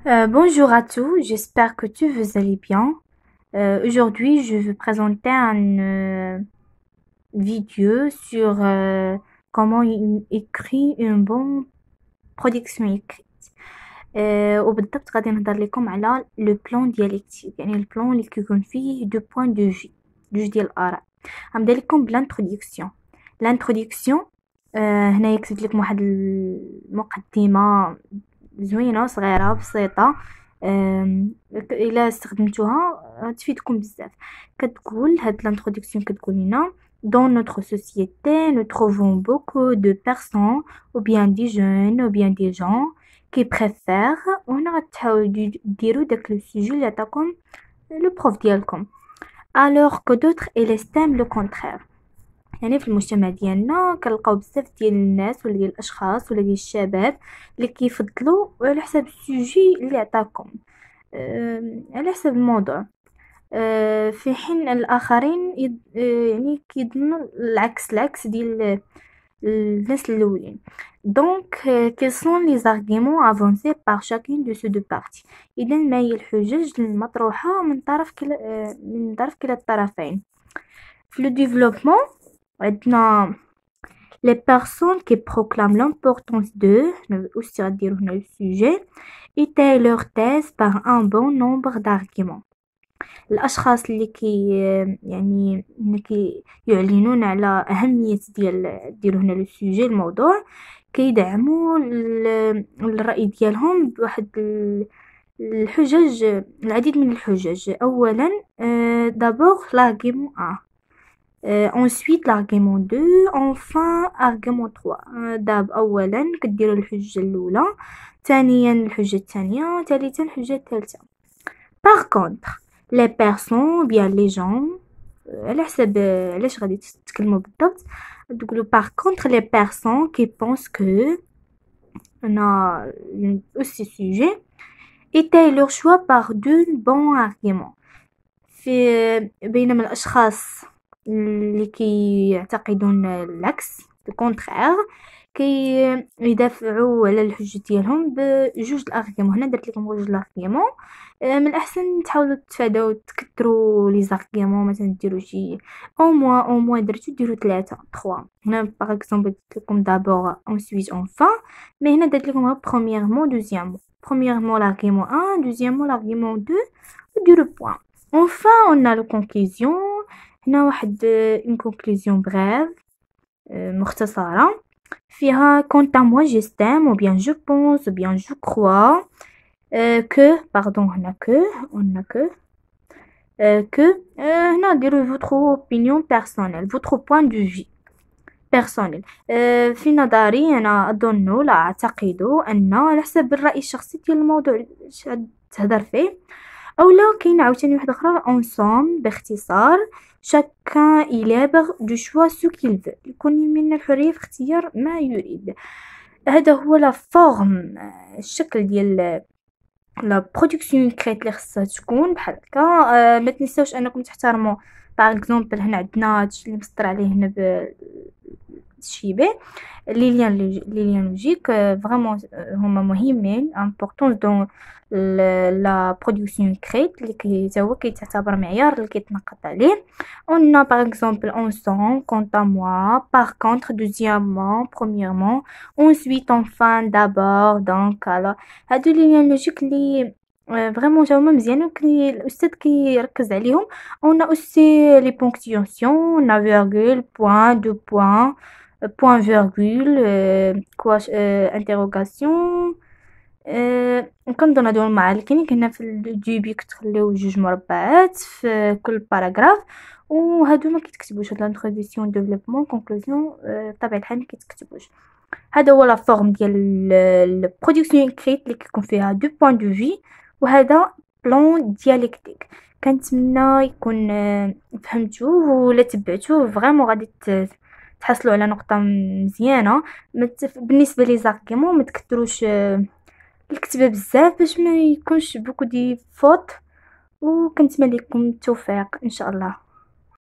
Bonjour à tous, j'espère que vous allez bien. Aujourd'hui, je vais présenter une vidéo sur comment écrire une bonne production écrite. وبالضبط غادي نهضر لكم على لو بلان ديالكتيك، يعني البلان اللي كيكون فيه دو بوين دو في جوج ديال الآراء. غنبدا لكم بلانتروديكسيون. لانتروديكسيون هنايا كتبت لكم واحد المقدمة زوينة صغيرة بسيطة. الا استخدمتوها تفيدكم بزاف. كتقول هاد لانتروداكسيون كتقول لنا: dans notre société nous trouvons beaucoup de personnes ou bien des jeunes ou bien des gens qui préfèrent. وهنا غتحاولوا ديروا داك لو سوجي اللي عطاكم لو بروف ديالكم alors que d'autres ils estiment le contraire. يعني في المجتمع ديالنا كنلقاو بزاف ديال الناس ولا ديال الاشخاص ولا ديال الشباب اللي كيفضلوا على حساب السوجي اللي عطاكم، على حساب الموضوع، في حين الاخرين يعني كيظنوا العكس ديال الناس الاولين. دونك quels sont les arguments avancés par chacune de ces deux parties؟ اذا ما هي الحجج المطروحه من طرف كلا الطرفين. في لو ديفلوبمون عندنا les personnes qui proclament l'importance de aussi غاديرو هنا le sujet étayent leur thèse par un bon nombre d'arguments. الاشخاص اللي يعني يعلنون على اهميه ديالو هنا لو سوجي الموضوع، كيدعموا الراي ديالهم بواحد الحجج، العديد من الحجج. اولا d'abord l'argument 1، ensuite l'argument 2، enfin argument 3. داب اولا كديروا الحجه الاولى، ثانيا الحجه الثانيه، ثالثا الحجه الثالثه. par contre les personnes bien les gens، على حسب علاش غادي تتكلموا بالضبط، تقولوا par contre les personnes qui pensent que on a aussi sujet étaient leur choix par deux bons arguments. بينما الاشخاص اللي كيعتقدون العكس الكونترير يدافعوا على الحجه ديالهم بجوج الارغيومون. هنا درت لكم جوج الارغيومون، من الاحسن تحاولوا تفاداو تكثروا لي زارغيومون، مثلا ديروا شي او موان درتو ديروا 3 هنا باغ اكزومبل درت لكم دابور ensuite enfin، مي هنا درت لكم premièrement deuxièmement. premièrement l'argument 1، deuxièmement l'argument 2 وديروا point. enfin on a la conclusion. هنا واحد une conclusion brève مختصرة فيها quant à moi j'estime ou bien je pense ou bien je crois que هنا que هنا ديروا votre opinion personnelle، votre point de vue personnel. في نظري أنا أظن لا أعتقد أن، على حسب الرأي الشخصي ديال الموضوع اللي تهضر فيه. أو لا كاين عاوتاني واحدة أخرى ensemble باختصار chacun est libre de choix ce qu'il veut، يكون من الحرية في اختيار ما يريد. هذا هو لا فورم، الشكل ديال لا برودكسيون كريت اللي خصها تكون بحال هكا. ما تنساوش انكم تحترموا باغ اكزومبل هنا عندنا هادشي اللي مسطر عليه هنا بالشيبه لي ليان لوجيك فريمون هما مهمين امبورطون دون لا برودكسيون كريت اللي هو كيتعتبر معيار اللي كيتنقط عليه. on a par exemple ensemble quant à moi par contre deuxièmement premièrement ensuite enfin d'abord donc alors هادو لي ليان لوجيك اللي فريمون جاو مزيان وكلي الاستاذ كيركز عليهم. on a aussi les ponctuations، on a virgule point deux points point virgule quoi interrogation. كنظن هادو المعالم كاينين هنا في الديبي كتخليو جوج مربعات في كل باراغراف، وهادو ما كيتكتبوش. هاد لانتروديسيون ديفلوبمون كونكلوزيون بطبيعه الحال ما كيتكتبوش. هذا هو لا فورم ديال البرودكسيون اكريت اللي كيكون فيها دو بوين دو في، وهذا بلان ديالكتيك. كنتمنى يكون فهمتوه ولا تبعتوه، فريمون غادي تحصلوا على نقطه مزيانه. بالنسبه لي زارغيمون ما تكثروش الكتابه بزاف باش ما يكونش بوكو دي فوت، وكنتمنى لكم التوفيق ان شاء الله.